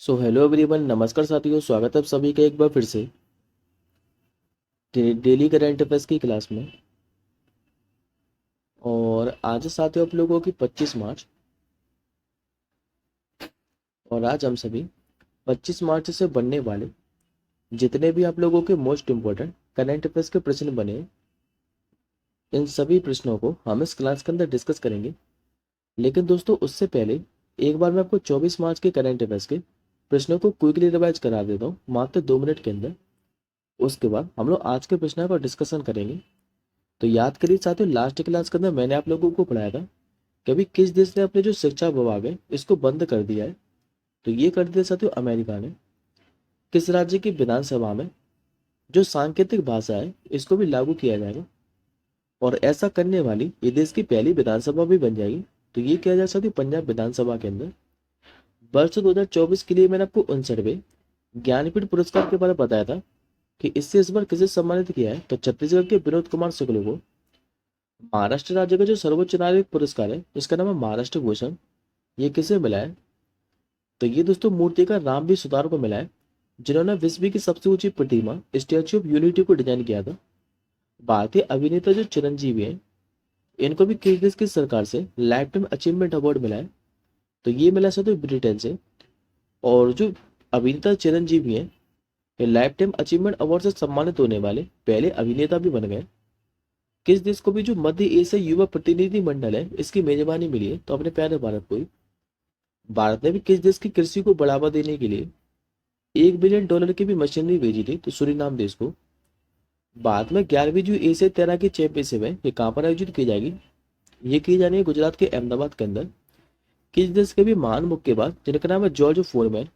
So hello everyone, नमस्कार साथियों। स्वागत है आप सभी का एक बार फिर से डेली करंट अफेयर्स की क्लास में। और आज साथियों आप लोगों की 25 मार्च। और आज हम सभी 25 मार्च से बनने वाले जितने भी आप लोगों के मोस्ट इम्पोर्टेंट करंट अफेयर्स के प्रश्न बने हैं, इन सभी प्रश्नों को हम इस क्लास के अंदर डिस्कस करेंगे। लेकिन दोस्तों, उससे पहले एक बार मैं आपको 24 मार्च के करंट अफेयर्स के प्रश्नों को क्विकली रिवाइज करा देता हूँ मात्र 2 मिनट के अंदर। उसके बाद हम लोग आज के प्रश्नों पर डिस्कशन करेंगे। तो याद करिए साथियों, लास्ट क्लास के अंदर मैंने आप लोगों को पढ़ाया था कि अभी किस देश ने अपने जो शिक्षा विभाग है इसको बंद कर दिया है। तो ये कर दिया साथियों अमेरिका ने। किस राज्य की विधानसभा में जो सांकेतिक भाषा है इसको भी लागू किया जाएगा, और ऐसा करने वाली ये देश की पहली विधानसभा भी बन जाएगी। तो ये किया जाए साथियों पंजाब विधानसभा के अंदर। वर्ष 2024 के लिए मैंने आपको 59वें ज्ञानपीठ पुरस्कार के बारे में बताया था कि इससे इस बार किसे सम्मानित किया है। तो छत्तीसगढ़ के विनोद कुमार शुक्ल को महाराष्ट्र राज्य का जो सर्वोच्च न्यायालय पुरस्कार है इसका नाम है महाराष्ट्र भूषण। ये किसे मिला है? तो ये दोस्तों मूर्तिकार रामवी सुतार को मिला है, जिन्होंने विश्व की सबसे ऊंची प्रतिमा स्टैच्यू ऑफ यूनिटी को डिजाइन किया था। भारतीय अभिनेता जो चिरंजीवी हैं, इनको भी किस देश की सरकार से लाइफ टाइम अचीवमेंट अवार्ड मिला है। तो ये मिला है ब्रिटेन से। और जो अभिनेता चिरंजीवी हैं, ये लाइफ टाइम अचीवमेंट अवार्ड से सम्मानित होने वाले पहले अभिनेता भी बन गए। किस देश को भी जो मध्य एशिया युवा प्रतिनिधि मंडल है इसकी मेजबानी मिली है? तो अपने प्यारे भारत को ही। भारत ने भी किस देश की कृषि को बढ़ावा देने के लिए $1 बिलियन की भी मशीनरी भेजी थी? तो सूरीनाम देश को। बाद में 11वीं जो एशिया तैराकी चैंपियनशिप है ये कहाँ पर आयोजित की जाएगी? ये की जानी है गुजरात के अहमदाबाद के अंदर। किस देश के भी महान मुक्केबाज जिनका नाम है जॉर्ज फोरमैन,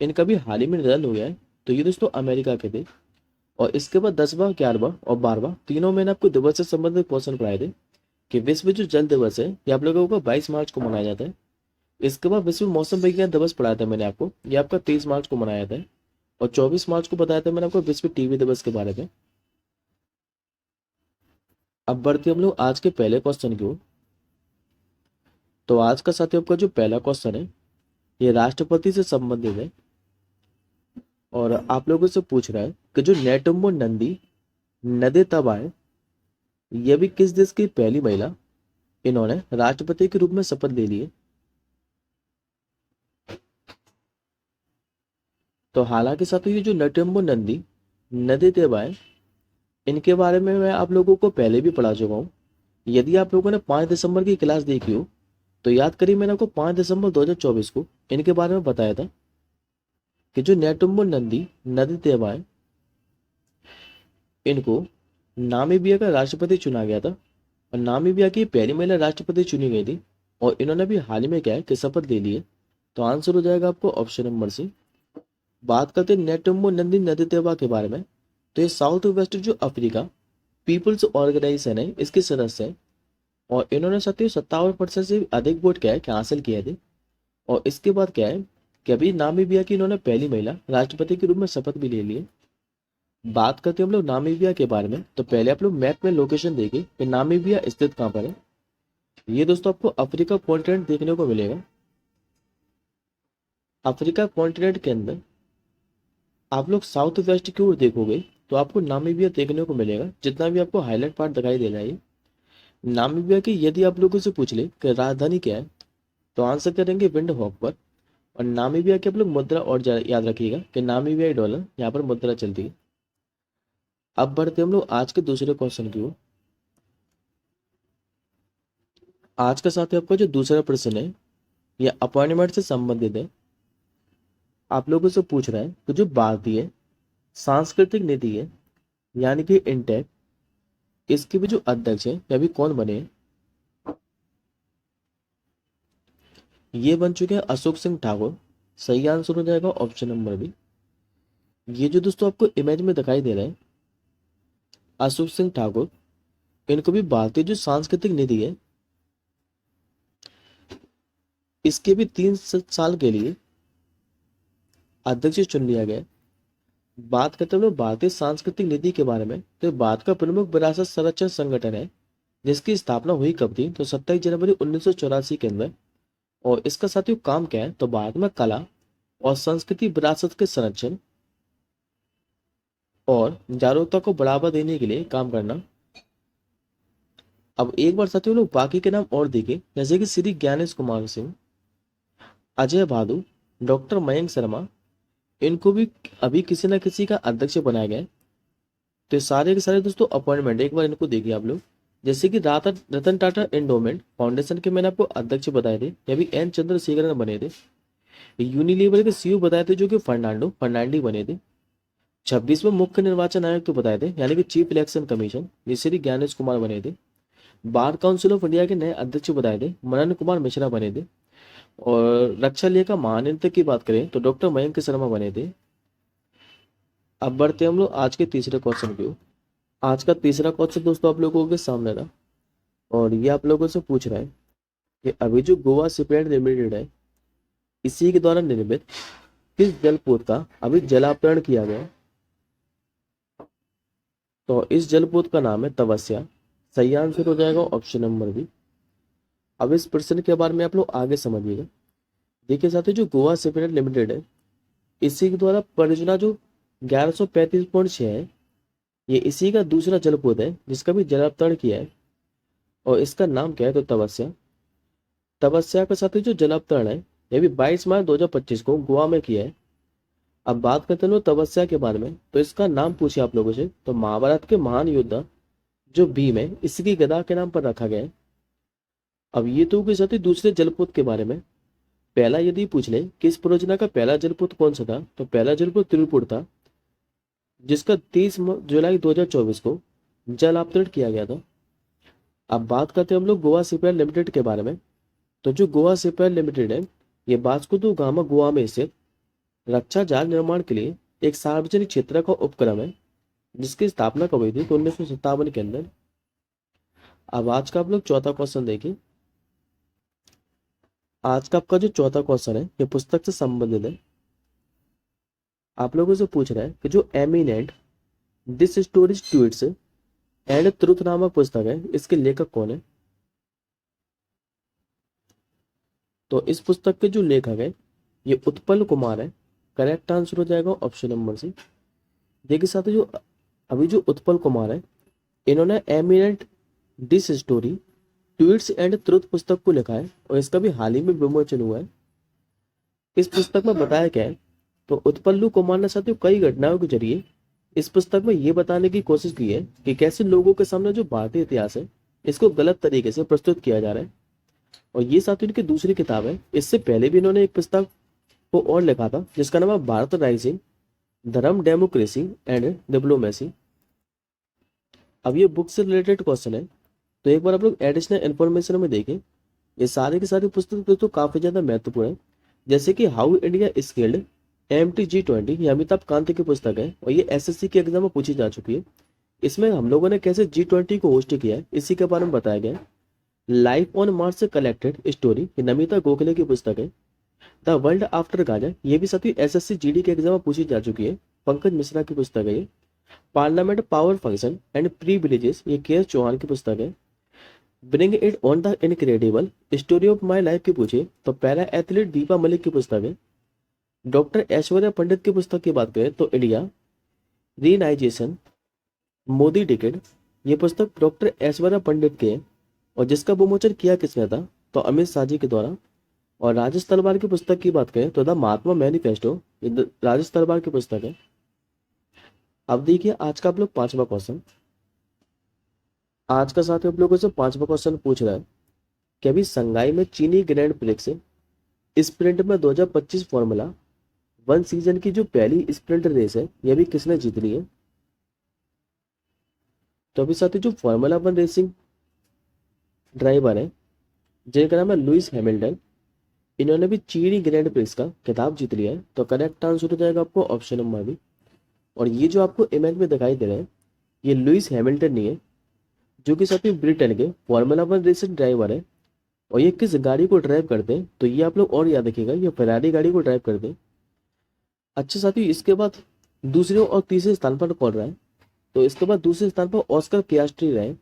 इनका भी हाल ही में निधन हो गया है? तो ये दोस्तों अमेरिका के थे। और इसके बाद 10वां, 11वां और 12वां तीनों मैंने आपको दिवस से संबंधित क्वेश्चन पढ़ाए थे कि विश्व जो जल दिवस है ये आप लोगों को 22 मार्च को मनाया जाता है। इसके बाद विश्व मौसम विज्ञान दिवस पढ़ाया था मैंने आपको, ये आपका 23 मार्च को मनाया था। और 24 मार्च को बताया था मैंने आपको विश्व टीवी दिवस के बारे में। अब बढ़ते हम लोग आज के पहले क्वेश्चन की ओर। तो आज का साथियों आपका जो पहला क्वेश्चन है ये राष्ट्रपति से संबंधित है। और आप लोगों से पूछ रहा है कि जो नेटुम्बो नंदी नदे तबाय, ये भी किस देश की पहली महिला इन्होंने राष्ट्रपति के रूप में शपथ ले ली है? तो हालांकि साथियों ये जो नटेम्बो नंदी नदी देवाएं, इनके बारे में मैं आप लोगों को पहले भी पढ़ा चुका हूँ। यदि आप लोगों ने 5 दिसंबर की क्लास देखी हो तो याद करिए, मैंने आपको 5 दिसंबर 2024 को इनके बारे में बताया था कि जो नेटुम्बो नंदी नदी देवाएं, इनको नामीबिया का राष्ट्रपति चुना गया था। और नामीबिया की पहली महिला राष्ट्रपति चुनी गई थी। और इन्होंने भी हाल ही में क्या है कि शपथ ले ली है। तो आंसर हो जाएगा आपको ऑप्शन नंबर सी। बात करते हैं नेटुम्बो नंदी नदीतेवा के बारे में। तो ये साउथ वेस्ट जो अफ्रीका पीपल्स ऑर्गेनाइजेशन है इसके सदस्य है। और इन्होंने साथियों 57% से अधिक वोट क्या है कि हासिल किए थे। और इसके बाद क्या है कि अभी नामीबिया की इन्होंने पहली महिला राष्ट्रपति के रूप में शपथ भी ले ली है। बात करते हैं हम लोग नामीबिया के बारे में। तो पहले आप लोग मैप में लोकेशन देखिए कि नामीबिया स्थित कहाँ पर है। ये दोस्तों आपको अफ्रीका कॉन्टिनेंट देखने को मिलेगा। अफ्रीका कॉन्टिनेंट के अंदर आप लोग साउथ वेस्ट की ओर देखोगे तो आपको नामीबिया देखने को मिलेगा। जितना भी आपको हाईलाइट पार्ट दिखाई दे रहा है, नामीबिया की यदि आप लोगों से पूछ ले कि राजधानी क्या है तो आंसर करेंगे विंड हॉक पर। और नामीबिया की आप लोग मुद्रा और याद रखिएगा कि नामीबियाई डॉलर यहाँ पर मुद्रा चलती है। अब बढ़ते हम लोग आज के दूसरे क्वेश्चन की ओर। आज का साथ आपका जो दूसरा प्रश्न है यह अपॉइंटमेंट से संबंधित है। आप लोगों से पूछ रहा है कि जो भारतीय सांस्कृतिक नीति है यानी कि इंटेक, इसके भी जो अध्यक्ष है ये अभी कौन बने हैं? ये बन चुके हैं अशोक सिंह ठाकुर। सही आंसर हो जाएगा ऑप्शन नंबर बी। ये जो दोस्तों आपको इमेज में दिखाई दे रहे हैं अशोक सिंह ठाकुर, इनको भी भारतीय जो सांस्कृतिक निधि है इसके भी 3 साल के लिए अध्यक्ष चुन लिया गया। बात करते हैं हम लोग भारतीय सांस्कृतिक निधि के बारे में। तो भारत का प्रमुख विरासत संरक्षण संगठन है, जिसकी स्थापना हुई कब थी? तो 27 जनवरी 1984 के अंदर। और इसका साथियों काम क्या है? तो भारत में कला, और संस्कृति विरासत के संरक्षण और जागरूकता को बढ़ावा देने के लिए काम करना। अब एक बार साथियों लोग बाकी के नाम और देखें, जैसे कि श्री ज्ञानेश कुमार सिंह, अजय भादु, डॉक्टर मयंक शर्मा, इनको भी अभी किसी न किसी का अध्यक्ष बनाया गया है। तो ये सारे के सारे दोस्तों अपॉइंटमेंट एक बार इनको देखिए आप लोग। जैसे कि रतन टाटा एंडोमेंट फाउंडेशन के मैंने आपको अध्यक्ष बताए थे, ये भी एन चंद्रशेखरन बने थे। यूनिलीवर के सीईओ बताए थे जो कि फर्नांडो फर्नांडी बने थे। 26वें मुख्य निर्वाचन आयुक्त तो बताए थे, यानी कि चीफ इलेक्शन कमीशन, ये श्री ज्ञानेश कुमार बने थे। बार काउंसिल ऑफ इंडिया के नए अध्यक्ष बताए थे, मनन कुमार मिश्रा बने थे। और रक्षा लेखा महानियंत्रक की बात करें तो डॉक्टर मयंक शर्मा बने थे। अब बढ़ते हम लोग आज के तीसरे क्वेश्चन की ओर। आज का तीसरा क्वेश्चन दोस्तों आप लोगों के सामने रहा, और ये आप लोगों से पूछ रहा है कि अभी जो गोवा शिपयार्ड लिमिटेड है, इसी के द्वारा निर्मित किस जलपोत का अभी जलावतरण किया गया है? तो इस जलपोत का नाम है तपस्या। सही आंसर हो जाएगा ऑप्शन नंबर बी। अब इस प्रश्न के बारे में आप लोग आगे समझिएगा। देखिए साथियों, जो गोवा शिपयार्ड लिमिटेड है, इसी के द्वारा परियोजना जो 1135.6 है, ये इसी का दूसरा जलपोत है जिसका भी जलावतरण किया है, और इसका नाम क्या है? तो तपस्या। तपस्या के साथ ही जो जलावतरण है, ये भी 22 मार्च 2025 को गोवा में किया है। अब बात करते हैं लोग तपस्या के बारे में, तो इसका नाम पूछे आप लोगों से तो महाभारत के महान योद्धा जो भीम है, इसकी गदा के नाम पर रखा गया है। अब ये तो के साथ ही दूसरे जलपोत के बारे में। पहला यदि पूछ ले कि इस परियोजना का पहला जलपोत कौन सा था, तो पहला जलपोत त्रिपुर था, जिसका 30 जुलाई 2024 को जलावतरण किया गया था। अब बात करते हैं हम लोग गोवा शिपयार्ड लिमिटेड के बारे में। तो जो गोवा शिपयार्ड लिमिटेड है, ये वास्को द गामा गोवा में स्थित रक्षा जहाज निर्माण के लिए एक सार्वजनिक क्षेत्र का उपक्रम है, जिसकी स्थापना कब हुई थी? तो 1957 के अंदर। अब आज का आप लोग चौथा क्वेश्चन देखिए। आज का आपका जो चौथा क्वेश्चन है, ये पुस्तक से संबंधित है। आप लोगों से पूछ रहा है कि जो eminent this stories tweets and truth नामक पुस्तक है, इसके लेखक कौन है? तो इस पुस्तक के जो लेखक है, ये उत्पल कुमार है। करेक्ट आंसर हो जाएगा ऑप्शन नंबर सी। देखिए साथियों, जो अभी जो उत्पल कुमार है, इन्होंने eminent this story tweets and truth पुस्तक को लिखा है, और इसका भी हाल ही में विमोचन हुआ है। इस पुस्तक में बताया क्या है? तो उत्पल्लू कुमार ने साथियों कई घटनाओं के जरिए इस पुस्तक में ये बताने की कोशिश की है कि कैसे लोगों के सामने जो भारतीय इतिहास है, इसको गलत तरीके से प्रस्तुत किया जा रहा है। और ये साथियों इनकी दूसरी किताब है। इससे पहले भी इन्होंने एक पुस्तक को और लिखा था, जिसका नाम है भारत राइजिंग, धर्म, डेमोक्रेसी एंड डिप्लोमेसी। अब ये बुक से रिलेटेड क्वेश्चन है, तो एक बार आप लोग एडिशनल इन्फॉर्मेशन में देखें। ये सारे की सारी पुस्तक तो काफी ज्यादा महत्वपूर्ण है। जैसे कि हाउ इंडिया स्केल्ड MTG20, ये अमिताभ कांत की पुस्तक है, और ये SSC के एग्जाम में पूछी जा चुकी है। इसमें हम लोगों ने कैसे G20 को होस्ट किया है, इसी के बारे में बताया गया है। लाइफ ऑन मार्स से कलेक्टेड स्टोरी, ये नमिता गोखले की पुस्तक है। द वर्ल्ड आफ्टर गाजा, ये भी साथी SSC GD के एग्जाम में पूछी जा चुकी है, पंकज मिश्रा की पुस्तक है ये। पार्लियामेंट पावर फंक्शन एंड प्रीविलेजेस, ये KS चौहान की पुस्तक है। Bring it on the incredible story of my life की पूछे तो पैरा एथलीट दीपा मलिक की पुस्तक है। डॉक्टर ऐश्वर्या पंडित की पुस्तक की बात करें तो इंडिया रीनाइजेशन मोदी डिकेड, ये पुस्तक डॉक्टर ऐश्वर्या पंडित के हैं, और जिसका विमोचन किया किसने था? तो अमित शाह जी के द्वारा। और राजेश तलवार की पुस्तक की बात करें तो द महात्मा मैनिफेस्टो, ये राजेश तलवार की पुस्तक है। अब देखिए आज का आप लोग पांचवा क्वेश्चन। आज का साथ आप लोगों से पांचवा क्वेश्चन पूछ रहा है कि अभी संघाई में चीनी ग्रैंड प्रिक्स स्प्रिंट में 2025 फॉर्मूला 1 सीजन की जो पहली स्प्रिंट रेस है, यह भी किसने जीत ली है? तो अभी साथी जो फॉर्मूला 1 रेसिंग ड्राइवर है, जिनका नाम है लुइस हैमिल्टन, इन्होंने भी चीनी ग्रैंड प्रिक्स का खिताब जीत लिया है। तो करेक्ट आंसर हो जाएगा आपको ऑप्शन नंबर बी। और ये जो आपको इमेज में दिखाई दे रहे हैं, ये लुइस हैमिल्टन नहीं है, जो कि साथी ब्रिटेन के फॉर्मूला 1 रेसिंग ड्राइवर है। और ये किस गाड़ी को ड्राइव करते हैं? तो ये आप लोग और याद रखिएगा, ये फेरारी गाड़ी को ड्राइव करते हैं। अच्छा साथी, इसके बाद दूसरे और तीसरे स्थान पर कौन रहा है? तो इसके बाद दूसरे स्थान पर ऑस्कर पियास्ट्री रहे,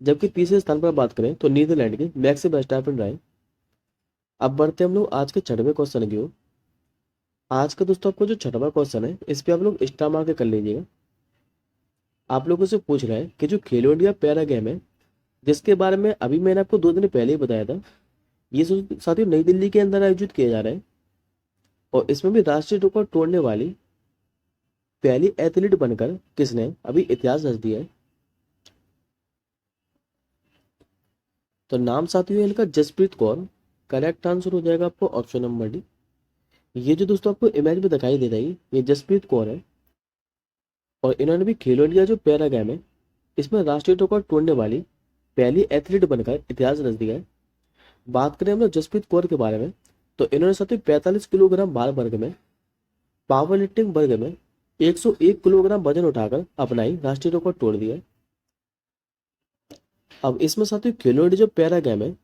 जबकि तीसरे स्थान पर बात करें तो नीदरलैंड के मैक्स वर्स्टैपेन रहे। अब बढ़ते हम लोग आज के 6वें क्वेश्चन की ओर। आज का दोस्तों आपको जो छठवां क्वेश्चन है इस पे आप लोग स्टार मार्क कर लीजिएगा। आप लोगों से पूछ रहा है कि जो खेलो इंडिया पैरा गेम है, जिसके बारे में अभी मैंने आपको 2 दिन पहले ही बताया था, ये साथियों नई दिल्ली के अंदर आयोजित किया जा रहा है और इसमें भी राष्ट्रीय रिकॉर्ड तोड़ने वाली पहली एथलीट बनकर किसने अभी इतिहास रच दिया है। तो नाम साथियों इनका जसप्रीत कौर। करेक्ट आंसर हो जाएगा आपको ऑप्शन नंबर डी। ये जो दोस्तों आपको इमेज में दिखाई दे रही है ये जसप्रीत कौर है और इन्होंने भी खेलो इंडिया जो पैरा गेम है इसमें राष्ट्रीय रिकॉर्ड तोड़ने वाली पहली एथलीट बनकर इतिहास रच दिया है। बात करें हम लोग जसप्रीत कौर के बारे में तो इन्होंने साथियों 45 किलोग्राम भार वर्ग में पावर लिफ्टिंग वर्ग में 101 किलोग्राम वजन उठाकर अपना ही राष्ट्रीय रिकॉर्ड तोड़ दिया है। अब इसमें साथियों खेलो इंडिया जो पैरा गेम है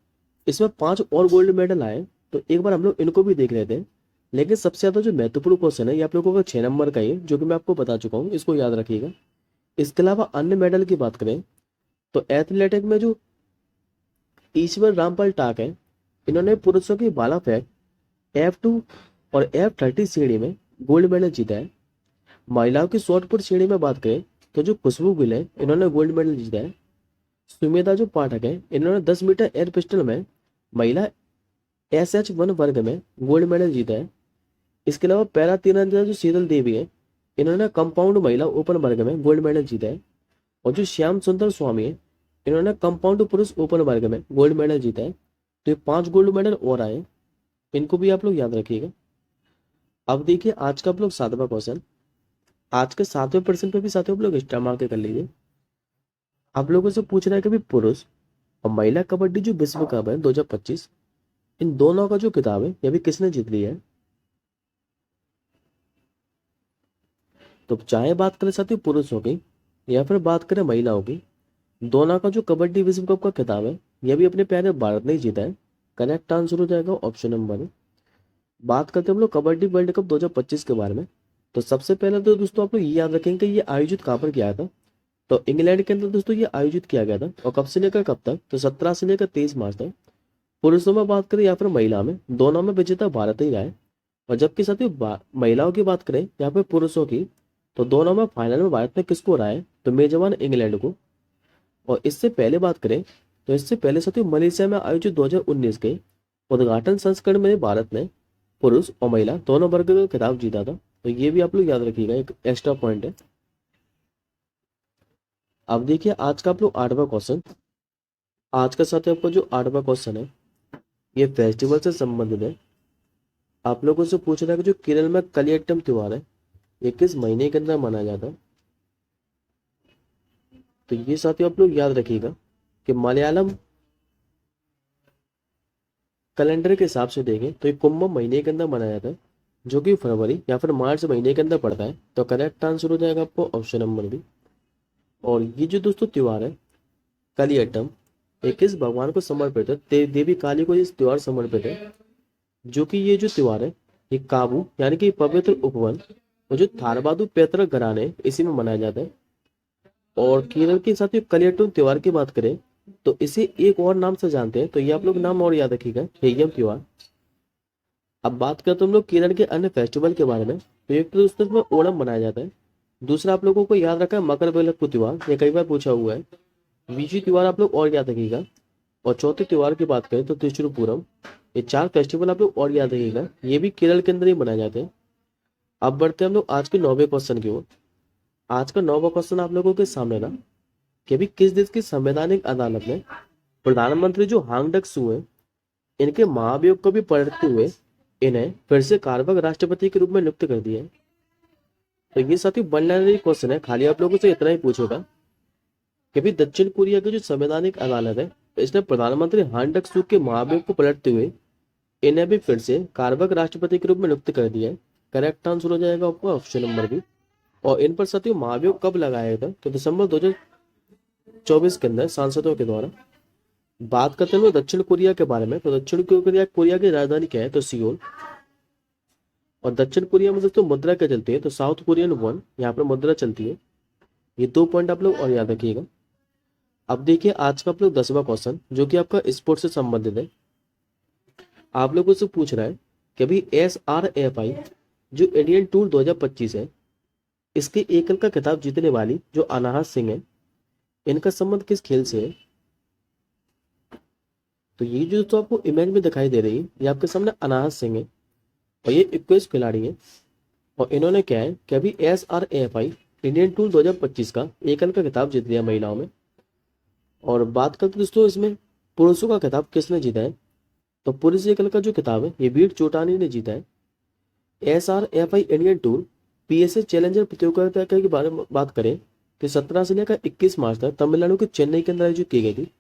इसमें 5 और गोल्ड मेडल आए, तो एक बार हम लोग इनको भी देख लेते हैं। लेकिन सबसे ज्यादा जो महत्वपूर्ण क्वेश्चन है ये आप लोगों का 6 नंबर का ही है, जो कि मैं आपको बता चुका हूँ, इसको याद रखिएगा। इसके अलावा अन्य मेडल की बात करें तो एथलेटिक में जो ईश्वर रामपाल टाक है इन्होंने पुरुषों की भाला फेंक F2 और F30 श्रेणी में गोल्ड मेडल जीता है। महिलाओं की शॉट पुट श्रेणी में बात करें तो जो खुशबू गिल है इन्होंने गोल्ड मेडल जीता है। सुमेधा जो पाठक है इन्होंने 10 मीटर एयर पिस्टल में महिला SH1 वर्ग में गोल्ड मेडल जीता है। इसके अलावा पैरा तीरंदाज जो शीतल देवी है इन्होंने कंपाउंड महिला ओपन वर्ग में गोल्ड मेडल जीता है। और जो श्याम सुंदर स्वामी है इन्होंने कंपाउंड पुरुष ओपन वर्ग में गोल्ड मेडल जीता है। तो ये 5 गोल्ड मेडल और आए, इनको भी आप लोग याद रखिएगा। अब देखिए आज का आप लोग 7वां क्वेश्चन। आज के 7वें प्रश्न पे भी साथियों आप लोग स्टार मार्क कर लीजिए। आप लोगों से पूछ रहा है कि भी पुरुष और महिला कबड्डी जो विश्व कप है 2025, इन दोनों का जो किताब है ये भी किसने जीत लिया है। तो चाहे बात करें साथियों पुरुषों की या फिर बात करें महिलाओं की, दोनों का जो कबड्डी विश्व कप का खिताब है यह भी अपने प्यारे भारत ने ही जीता है। करेक्ट आंसर हो जाएगा ऑप्शन नंबर है। बात करते हैं हम लोग कबड्डी वर्ल्ड कप 2025 के बारे में। तो सबसे पहले तो दोस्तों आप लोग ये याद रखेंगे ये आयोजित कहाँ पर किया था। तो इंग्लैंड के अंदर दोस्तों ये आयोजित किया गया था। और कब से लेकर कब तक, तो 17 से लेकर 23 मार्च तक। पुरुषों में बात करें या फिर महिला में, दोनों में विजेता भारत ही रहा है। और जबकि साथियों महिलाओं की बात करें या फिर पुरुषों की, तो दोनों में फाइनल में भारत ने किसको हराया है, तो मेजबान इंग्लैंड को। और इससे पहले बात करें तो इससे पहले साथियों मलेशिया में आयोजित 2019 के उद्घाटन संस्करण में भारत ने पुरुष और महिला दोनों वर्ग का खिताब जीता था। तो ये भी आप लोग याद रखिएगा, एक एक्स्ट्रा पॉइंट है। अब देखिए आज का आप लोग 8वां क्वेश्चन। आज का साथ आपका जो 8वां क्वेश्चन है ये फेस्टिवल से संबंधित है। आप लोगों से पूछ रहा है कि जो केरल में कलियट्टम त्योहार है ये किस महीने के अंदर मनाया जाता है। तो ये साथियों आप लोग याद रखिएगा कि मलयालम कैलेंडर के हिसाब से देखें तो ये कुंभ महीने के अंदर मनाया जाता है, जो कि फरवरी या फिर मार्च महीने के अंदर पड़ता है। तो करेक्ट आंसर हो जाएगा आपको ऑप्शन नंबर बी। और ये जो दोस्तों त्योहार है कलियट्टम ये किस भगवान को समर्पित है, देवी काली को इस त्योहार समर्पित है। जो कि ये जो त्योहार है ये काबू यानी कि पवित्र उपवन और जो थारबादू पैतृक घराने इसी में मनाया जाता है। और केरल के साथ ही कलियट्टम त्योहार की बात करें तो इसे एक और नाम से जानते हैं, तो ये आप लोग नाम और याद रखिएगा, हेयम त्योहार। अब बात करते हैं हम लोग केरल के अन्य फेस्टिवल के बारे में। तो एक तो दोस्तों इसमें ओणम मनाया जाता है। दूसरा आप लोगों को याद रखा है मकर विलक्कू त्योहार, ये कई बार पूछा हुआ है। बीजू त्योहार आप लोग और याद रखिएगा। और चौथे त्योहार की बात करें तो त्रिचुरपूरम। ये 4 फेस्टिवल आप लोग और याद रखिएगा, ये भी केरल के अंदर ही मनाए जाते हैं। अब बढ़ते हैं हम लोग आज के 9वें क्वेश्चन की ओर। आज का 9वां क्वेश्चन आप लोगों के सामने ना कि अभी किस देश की संवैधानिक अदालत ने प्रधानमंत्री जो हांगडक सू है इनके महाभियोग को भी पलटते हुए इन्हें फिर से कारवाक राष्ट्रपति के रूप में नियुक्त कर दिया है। तो ये साथियों बनने क्वेश्चन है, खाली आप लोगों से इतना ही पूछेगा कि भी दक्षिण कोरिया की जो संवैधानिक अदालत है इसने प्रधानमंत्री हान डक सू के महाभियोग को पलटते हुए इन्हें भी फिर से कारवाक राष्ट्रपति के रूप में नियुक्त कर दिया है। करेक्ट आंसर हो जाएगा आपका ऑप्शन नंबर बी। और इन पर साथियों महाभियोग कब लगाया था, तो दिसंबर 2024 के अंदर सांसदों के द्वारा। बात करते हैं दक्षिण कोरिया के बारे में। तो दक्षिण कोरिया की राजधानी क्या है, तो सियोल। और दक्षिण कोरिया में दोस्तों मुद्रा क्या चलती है, तो साउथ कोरियन वॉन यहाँ पर मुद्रा चलती है। ये 2 पॉइंट आप लोग और याद रखिएगा। अब देखिए आज का आप लोग 10वां क्वेश्चन जो कि आपका स्पोर्ट्स से संबंधित है। आप लोगों से पूछ रहा है कि अभी SRFI जो इंडियन टूर 2025 है, इसके एकल का खिताब जीतने वाली जो अनाहत सिंह है, इनका संबंध किस खेल से है? तो ये जो तो आपको इमेज में दिखाई दे रही है, ये आपके सामने अनाहत सिंह है और ये इक्वेस खिलाड़ी है। और इन्होंने क्या है कि अभी SRAFI इंडियन टूर 2025 का एकल का खिताब जीत लिया महिलाओं में। और बात करते दोस्तों इसमें पुरुषों का खिताब किसने जीता है, तो पुरुष एकल का जो खिताब है ये वीर चोटानी ने जीता है। SRAFI Indian tour PSA challenger प्रतियोगिता के बारे में बात करें कि 17 से लेकर 21 मार्च तक तमिलनाडु के चेन्नई के अंदर आयोजित की गई थी।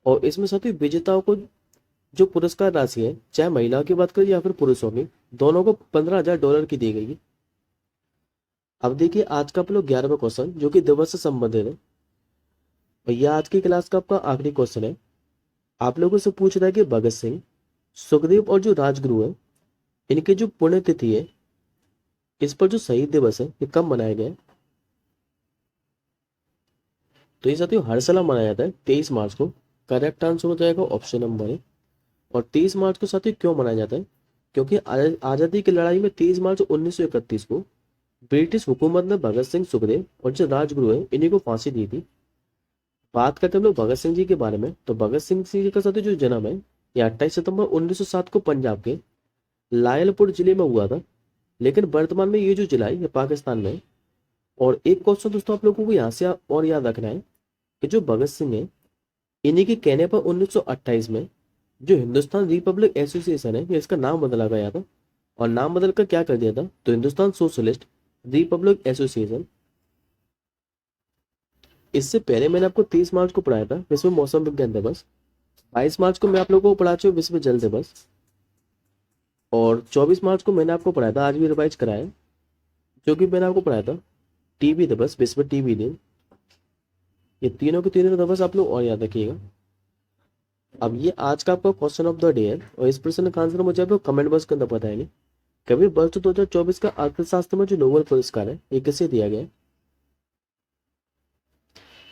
और इसमें साथ ही विजेताओं को जो पुरस्कार राशि है, चाहे महिलाओं की बात करें या फिर पुरुषों की, दोनों को $15,000 की दी गई है। अब देखिए आज का आप लोग 11वां क्वेश्चन जो कि दिवस से संबंधित है, और यह आज की क्लास का आपका आखिरी क्वेश्चन है। आप लोगों से पूछ रहा है कि भगत सिंह, सुखदेव और जो राजगुरु है, इनकी जो पुण्यतिथि है, इस पर जो शहीद दिवस है, ये कब मनाया गया है? तो ये साथियों हर साल मनाया जाता है 23 मार्च को। करेक्ट आंसर हो जाएगा ऑप्शन नंबर है। और 23 मार्च को साथियों क्यों मनाया जाता है? क्योंकि आजादी की लड़ाई में 23 मार्च 1931 को ब्रिटिश हुकूमत ने भगत सिंह, सुखदेव और जो राजगुरु है, इन्हीं को फांसी दी थी। बात करते हैं हम लोग भगत सिंह जी के बारे में, तो भगत सिंह जी का साथियों जो जन्म है ये 28 सितंबर 1907 को पंजाब के लायलपुर जिले में हुआ था। लेकिन वर्तमान में ये जो जिला है ये पाकिस्तान में है। और एक क्वेश्चन दोस्तों आप लोगों को यहाँ से और याद रखना है कि जो भगत सिंह है, इन्हीं के कहने पर 1928 में जो हिंदुस्तान रिपब्लिक एसोसिएशन है, ये इसका नाम बदला गया था। और नाम बदल कर क्या कर दिया था, तो हिंदुस्तान सोशलिस्ट रिपब्लिक एसोसिएशन। इससे पहले मैंने आपको 30 मार्च को पढ़ाया था विश्व मौसम विज्ञान दिवस। 22 मार्च को मैं आप लोगों को पढ़ा चुका विश्व जल दिवस। और 24 मार्च को मैंने आपको पढ़ाया था, आज भी रिवाइज कराया, जो कि मैंने आपको पढ़ाया था टीबी दिवस, विश्व टीबी दिन। ये तीनों के तीनों दिवस आप लोग और याद रखिएगा। अब ये आज का आपका क्वेश्चन ऑफ द डे है, और इस प्रश्न का आंसर मुझे आप लोग कमेंट बॉक्स के अंदर बताएंगे। कभी वर्ष 2024 का अर्थशास्त्र में जो नोबेल पुरस्कार है, ये किसे दिया गया है?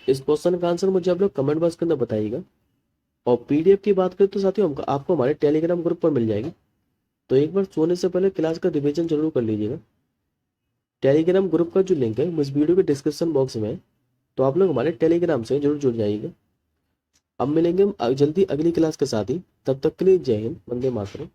इस क्वेश्चन का आंसर मुझे आप लोग कमेंट बॉक्स के अंदर बताइएगा। और PDF की बात करें तो साथियों आपको हमारे टेलीग्राम ग्रुप पर मिल जाएगी। तो एक बार सोने से पहले क्लास का रिवीजन जरूर कर लीजिएगा। टेलीग्राम ग्रुप का जो लिंक है इस वीडियो के डिस्क्रिप्शन बॉक्स में है, तो आप लोग हमारे टेलीग्राम से जरूर जुड़ जाइएगा। अब मिलेंगे हम जल्दी अगली क्लास के साथ ही, तब तक के लिए जय हिंद, वंदे मातरम।